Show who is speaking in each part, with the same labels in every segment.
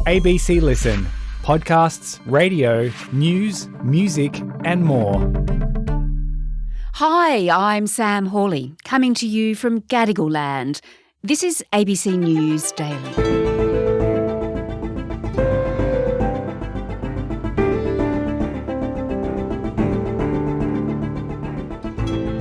Speaker 1: ABC Listen. Podcasts, radio, news, music and more.
Speaker 2: Hi, I'm Sam Hawley, coming to you from Gadigal Land. This is ABC News Daily.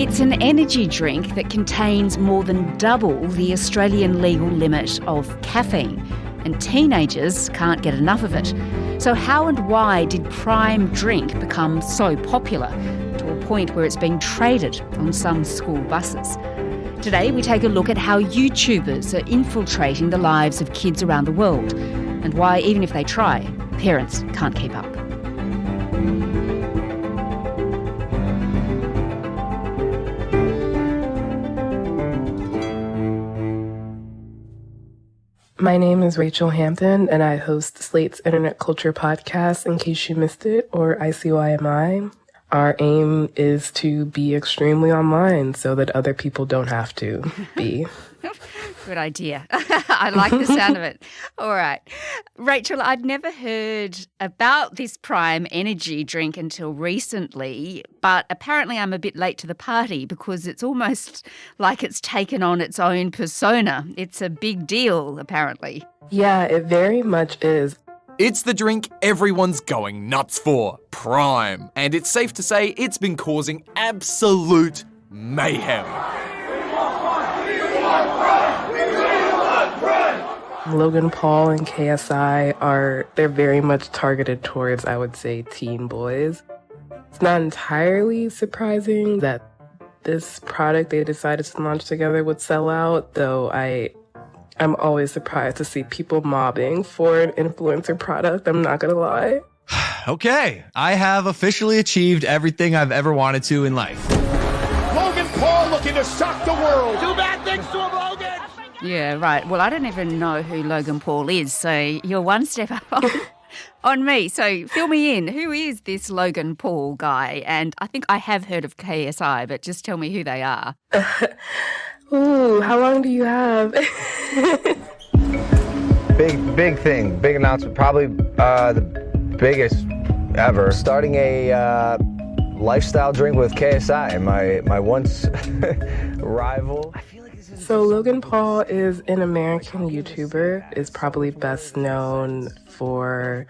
Speaker 2: It's an energy drink that contains more than double the Australian legal limit of caffeine, and teenagers can't get enough of it. So how and why did Prime Drink become so popular, to a point where it's being traded on some school buses? Today we take a look at how YouTubers are infiltrating the lives of kids around the world, and why, even if they try, parents can't keep up.
Speaker 3: My name is Rachel Hampton, and I host Slate's Internet Culture Podcast, In Case You Missed It, or ICYMI. Our aim is to be extremely online so that other people don't have to be.
Speaker 2: Good idea. I like the sound of it. All right. Rachel, I'd never heard about this Prime energy drink until recently, but apparently I'm a bit late to the party because it's almost like it's taken on its own persona. It's a big deal, apparently.
Speaker 3: Yeah, it very much is.
Speaker 4: It's the drink everyone's going nuts for, Prime. And it's safe to say it's been causing absolute mayhem.
Speaker 3: Logan Paul and KSI they're very much targeted towards, I would say, teen boys. It's not entirely surprising that this product they decided to launch together would sell out, though I'm always surprised to see people mobbing for an influencer product, I'm not gonna lie.
Speaker 5: Okay, I have officially achieved everything I've ever wanted to in life.
Speaker 6: Logan Paul looking to shock the world. Do bad things to him, Logan!
Speaker 2: Yeah, right. Well, I don't even know who Logan Paul is, so you're one step up on me. So fill me in. Who is this Logan Paul guy? And I think I have heard of KSI, but just tell me who they are.
Speaker 3: Ooh, how long do you have?
Speaker 7: Big thing, big announcement, probably the biggest ever. Starting a lifestyle drink with KSI, my once rival.
Speaker 3: So Logan Paul is an American YouTuber, is probably best known for,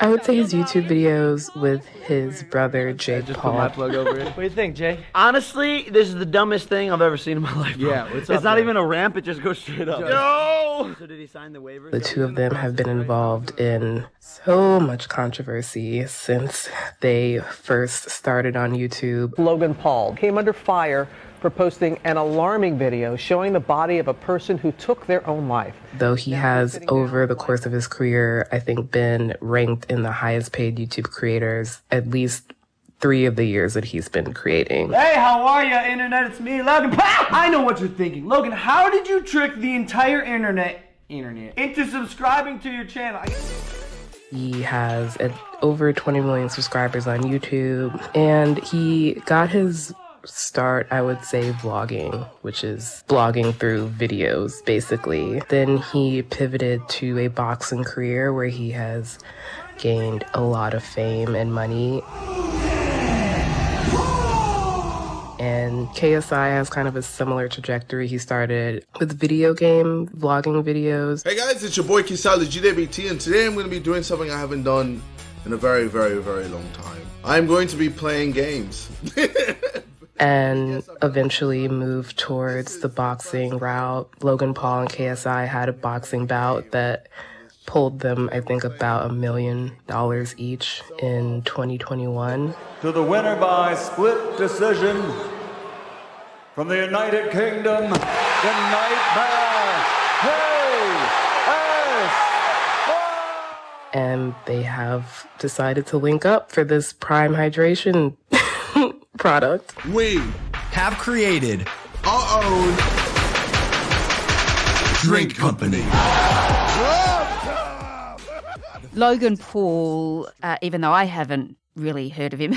Speaker 3: I would say, his YouTube videos with his brother, Jake Paul.
Speaker 8: What
Speaker 9: do you think, Jay?
Speaker 8: Honestly, this is the dumbest thing I've ever seen in my life. Bro.
Speaker 9: Yeah, what's
Speaker 8: it's
Speaker 9: up,
Speaker 8: not
Speaker 9: man?
Speaker 8: even a ramp, it just goes straight up.
Speaker 9: No!
Speaker 8: So did he sign the waivers?
Speaker 3: The two of them have been involved in so much controversy since they first started on YouTube.
Speaker 10: Logan Paul came under fire for posting an alarming video showing the body of a person who took their own life.
Speaker 3: Though he has, over the course of his career, I think been ranked in the highest paid YouTube creators at least 3 of the years that he's been creating.
Speaker 8: Hey, how are ya, Internet? It's me, Logan Paul! I know what you're thinking. Logan, how did you trick the entire internet into subscribing to your channel?
Speaker 3: He has over 20 million subscribers on YouTube, and he got his start, I would say, vlogging, which is blogging through videos, basically. Then he pivoted to a boxing career where he has gained a lot of fame and money. And KSI has kind of a similar trajectory. He started with video game vlogging videos.
Speaker 6: Hey guys, it's your boy Kisali GWT, and today I'm going to be doing something I haven't done in a very, very, very long time. I'm going to be playing games.
Speaker 3: And eventually moved towards the boxing route. Logan Paul and KSI had a boxing bout that pulled them, I think, about $1 million each in 2021.
Speaker 11: To the winner by split decision from the United Kingdom, the Nightmare,
Speaker 3: And they have decided to link up for this Prime Hydration product.
Speaker 6: We
Speaker 5: have created
Speaker 6: our own drink company.
Speaker 2: Logan Paul, even though I haven't really heard of him,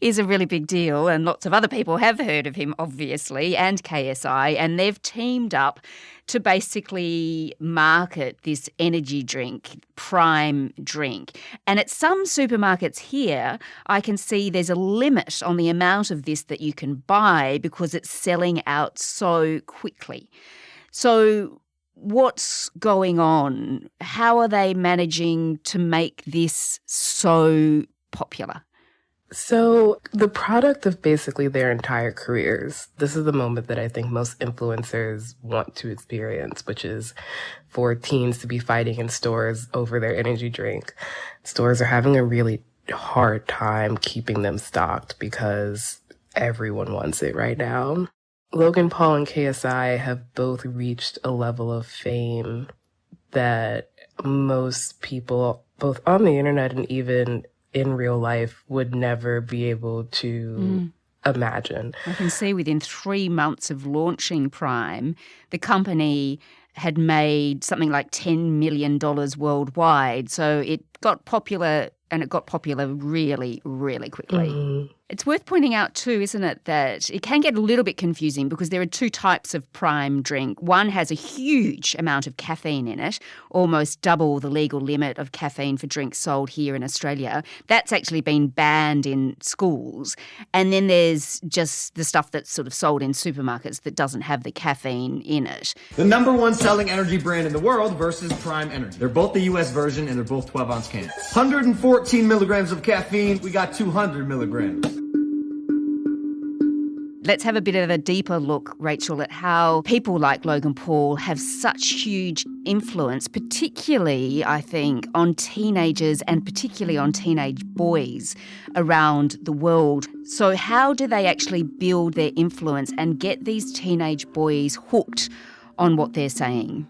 Speaker 2: is a really big deal, and lots of other people have heard of him, obviously, and KSI, and they've teamed up to basically market this energy drink, Prime drink. And at some supermarkets here, I can see there's a limit on the amount of this that you can buy because it's selling out so quickly. So what's going on? How are they managing to make this so popular?
Speaker 3: So the product of basically their entire careers, this is the moment that I think most influencers want to experience, which is for teens to be fighting in stores over their energy drink. Stores are having a really hard time keeping them stocked because everyone wants it right now. Logan Paul and KSI have both reached a level of fame that most people, both on the internet and even in real life, would never be able to imagine.
Speaker 2: I can see within 3 months of launching Prime, the company had made something like $10 million worldwide. So it got popular, and it got popular really, really quickly.
Speaker 3: Mm-hmm.
Speaker 2: It's worth pointing out too, isn't it, that it can get a little bit confusing because there are 2 types of Prime drink. One has a huge amount of caffeine in it, almost double the legal limit of caffeine for drinks sold here in Australia. That's actually been banned in schools. And then there's just the stuff that's sort of sold in supermarkets that doesn't have the caffeine in it.
Speaker 12: The #1 selling energy brand in the world versus Prime Energy. They're both the US version and they're both 12-ounce cans. 114 milligrams of caffeine, we got 200 milligrams.
Speaker 2: Let's have a bit of a deeper look, Rachel, at how people like Logan Paul have such huge influence, particularly, I think, on teenagers and particularly on teenage boys around the world. So how do they actually build their influence and get these teenage boys hooked on what they're saying?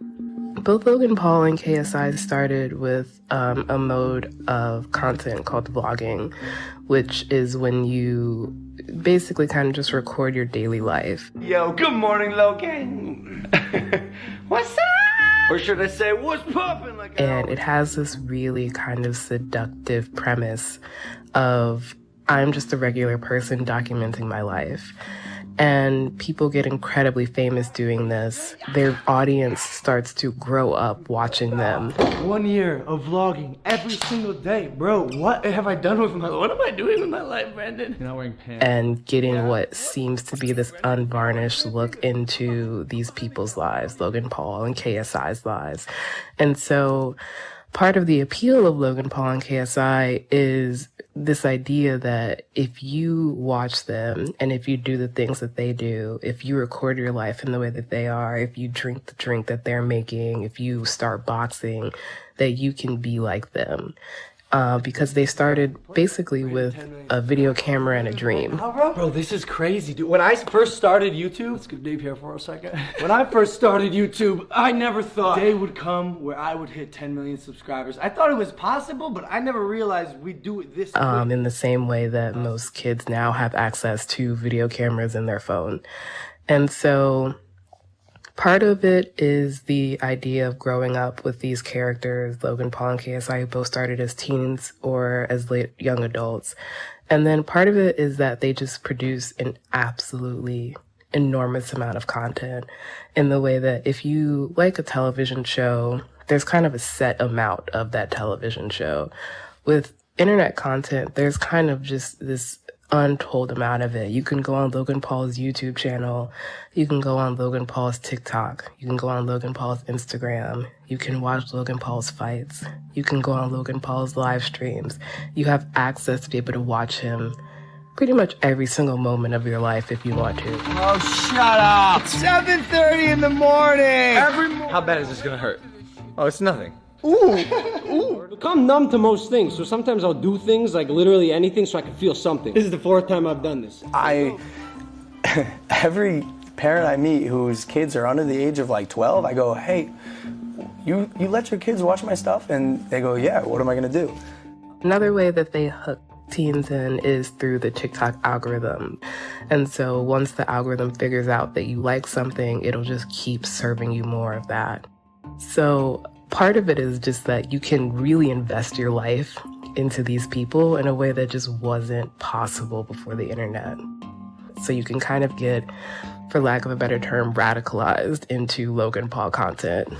Speaker 3: Both Logan Paul and KSI started with a mode of content called vlogging, which is when you basically kind of just record your daily life.
Speaker 8: Yo, good morning, Logan. What's up? Or should I say, what's poppin'?
Speaker 3: And it has this really kind of seductive premise of I'm just a regular person documenting my life. And people get incredibly famous doing this. Their audience starts to grow up watching them.
Speaker 8: 1 year of vlogging every single day. Bro, what have I done with my life? What am I doing with my life, Brandon? You're not wearing pants.
Speaker 3: And getting what seems to be this unvarnished look into these people's lives, Logan Paul and KSI's lives. And so part of the appeal of Logan Paul and KSI is this idea that if you watch them and if you do the things that they do, if you record your life in the way that they are, if you drink the drink that they're making, if you start boxing, that you can be like them. Because they started basically with a video camera and a dream.
Speaker 8: Bro, this is crazy, dude. When I first started YouTube, let's get Dave here for a second. When I first started YouTube, I never thought a day would come where I would hit 10 million subscribers. I thought it was possible, but I never realized we'd do it this quick.
Speaker 3: In the same way that most kids now have access to video cameras in their phone. And so part of it is the idea of growing up with these characters, Logan Paul and KSI, who both started as teens or as late young adults. And then part of it is that they just produce an absolutely enormous amount of content in the way that if you like a television show, there's kind of a set amount of that television show. With internet content, there's kind of just this untold amount of it. You can go on Logan Paul's YouTube channel. You can go on Logan Paul's TikTok. You can go on Logan Paul's Instagram. You can watch Logan Paul's fights. You can go on Logan Paul's live streams. You have access to be able to watch him pretty much every single moment of your life if you want to.
Speaker 12: Oh, shut up! It's 7:30 in the morning!
Speaker 9: Every morning. How bad is this gonna hurt? Oh, it's nothing.
Speaker 13: Ooh. Become numb to most things, so sometimes I'll do things, like literally anything, so I can feel something. This is the 4th time I've done this.
Speaker 14: Every parent I meet whose kids are under the age of like 12, I go, hey, you let your kids watch my stuff? And they go, yeah, what am I gonna do?
Speaker 3: Another way that they hook teens in is through the TikTok algorithm. And so once the algorithm figures out that you like something, it'll just keep serving you more of that. So part of it is just that you can really invest your life into these people in a way that just wasn't possible before the internet. So you can kind of get for lack of a better term, radicalized into Logan Paul content.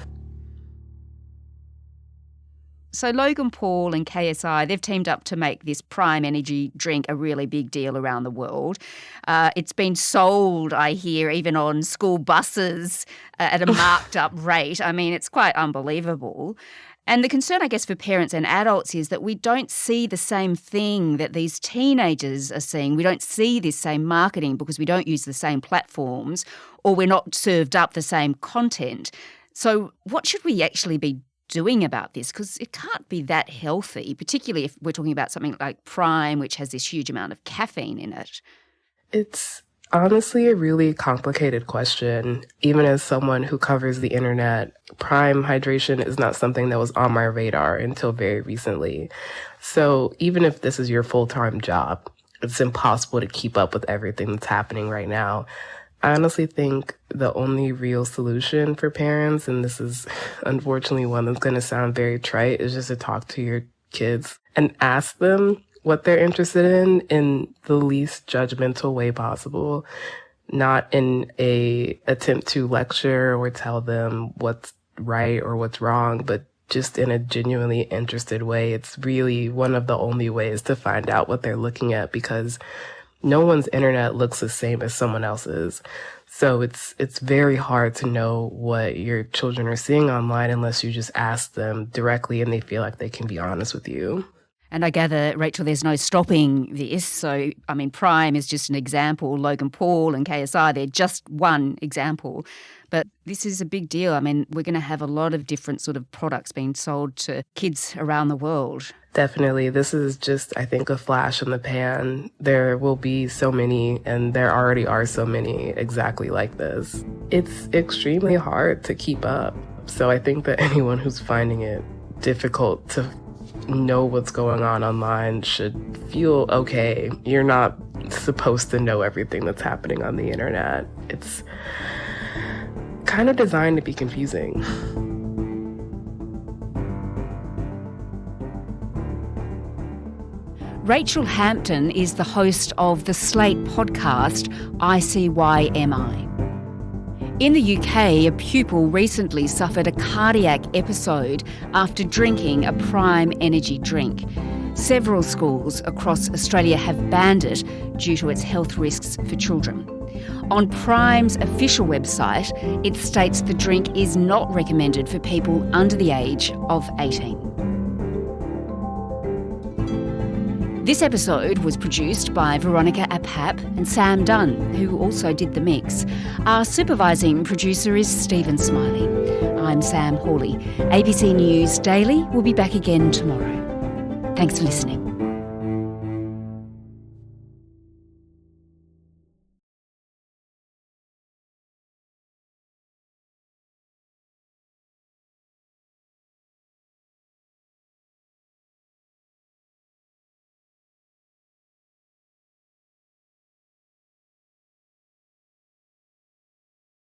Speaker 2: So Logan Paul and KSI, they've teamed up to make this Prime energy drink a really big deal around the world. It's been sold, I hear, even on school buses at a marked up rate. I mean, it's quite unbelievable. And the concern, I guess, for parents and adults is that we don't see the same thing that these teenagers are seeing. We don't see this same marketing because we don't use the same platforms, or we're not served up the same content. So what should we actually be doing about this? Because it can't be that healthy, particularly if we're talking about something like Prime, which has this huge amount of caffeine in it.
Speaker 3: It's honestly a really complicated question. Even as someone who covers the internet, Prime hydration is not something that was on my radar until very recently. So even if this is your full-time job, it's impossible to keep up with everything that's happening right now. I honestly think the only real solution for parents, and this is unfortunately one that's going to sound very trite, is just to talk to your kids and ask them what they're interested in the least judgmental way possible, not in a attempt to lecture or tell them what's right or what's wrong, but just in a genuinely interested way. It's really one of the only ways to find out what they're looking at, because no one's internet looks the same as someone else's. So it's very hard to know what your children are seeing online unless you just ask them directly and they feel like they can be honest with you.
Speaker 2: And I gather, Rachel, there's no stopping this. So, I mean, Prime is just an example. Logan Paul and KSI, they're just one example. But this is a big deal. I mean, we're going to have a lot of different sort of products being sold to kids around the world.
Speaker 3: Definitely. This is just, I think, a flash in the pan. There will be so many, and there already are so many exactly like this. It's extremely hard to keep up. So I think that anyone who's finding it difficult to know what's going on online should feel okay. You're not supposed to know everything that's happening on the internet. It's kind of designed to be confusing.
Speaker 2: Rachel Hampton is the host of the Slate podcast, ICYMI. In the UK, a pupil recently suffered a cardiac episode after drinking a Prime energy drink. Several schools across Australia have banned it due to its health risks for children. On Prime's official website, it states the drink is not recommended for people under the age of 18. This episode was produced by Veronica Apap and Sam Dunn, who also did the mix. Our supervising producer is Stephen Smiley. I'm Sam Hawley. ABC News Daily will be back again tomorrow. Thanks for listening.